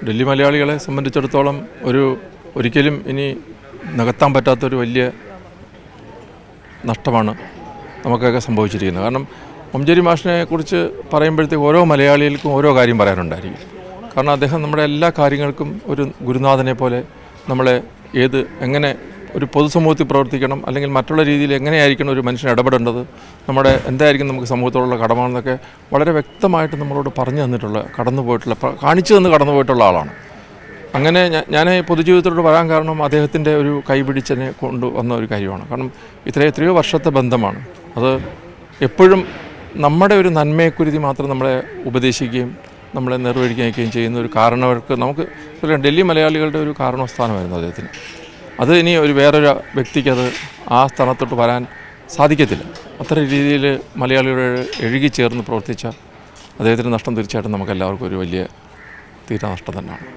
ഡൽഹി മലയാളികളെ സംബന്ധിച്ചിടത്തോളം ഒരിക്കലും ഇനി നികത്താൻ പറ്റാത്തൊരു വലിയ നഷ്ടമാണ് നമുക്കൊക്കെ സംഭവിച്ചിരിക്കുന്നത്. കാരണം മഞ്ചേരി മാഷിനെ കുറിച്ച് പറയുമ്പോഴത്തേക്ക് ഓരോ മലയാളികൾക്കും ഓരോ കാര്യം പറയാനുണ്ടായിരിക്കും. കാരണം അദ്ദേഹം നമ്മുടെ എല്ലാ കാര്യങ്ങൾക്കും ഒരു ഗുരുനാഥനെ പോലെ നമ്മളെ എങ്ങനെ ഒരു പൊതുസമൂഹത്തിൽ പ്രവർത്തിക്കണം, അല്ലെങ്കിൽ മറ്റുള്ള രീതിയിൽ എങ്ങനെയായിരിക്കണം ഒരു മനുഷ്യൻ ഇടപെടേണ്ടത്, എന്തായിരിക്കും നമുക്ക് സമൂഹത്തോടുള്ള കടമാണെന്നൊക്കെ വളരെ വ്യക്തമായിട്ട് നമ്മളോട് പറഞ്ഞു തന്നിട്ടുള്ള, കാണിച്ചു തന്ന് കടന്നുപോയിട്ടുള്ള ആളാണ്. അങ്ങനെ ഞാൻ പൊതുജീവിതത്തിലോട്ട് വരാൻ കാരണം അദ്ദേഹത്തിൻ്റെ ഒരു കൈപിടിച്ചതിനെ കൊണ്ടുവന്ന ഒരു കാര്യമാണ്. കാരണം എത്രയോ വർഷത്തെ ബന്ധമാണ്. അത് എപ്പോഴും നമ്മുടെ ഒരു നന്മയെക്കുരുതി മാത്രം നമ്മളെ ഉപദേശിക്കുകയും നമ്മളെ നിർവഹിക്കുകയും ചെയ്യുന്ന ഒരു കാരണവർക്ക് നമുക്ക് ഡൽഹി മലയാളികളുടെ ഒരു കാരണസ്ഥാനമായിരുന്നു അദ്ദേഹത്തിന്. അത് ഇനി വേറൊരു വ്യക്തിക്ക് ആ സ്ഥാനത്തോട്ട് വരാൻ സാധിക്കത്തില്ല. അത്ര രീതിയിൽ മലയാളികളോട് എഴുകിച്ചേർന്ന് പ്രവർത്തിച്ച അദ്ദേഹത്തിൻ്റെ നഷ്ടം തീർച്ചയായിട്ടും നമുക്കെല്ലാവർക്കും ഒരു വലിയ തീരാ നഷ്ടം തന്നെയാണ്.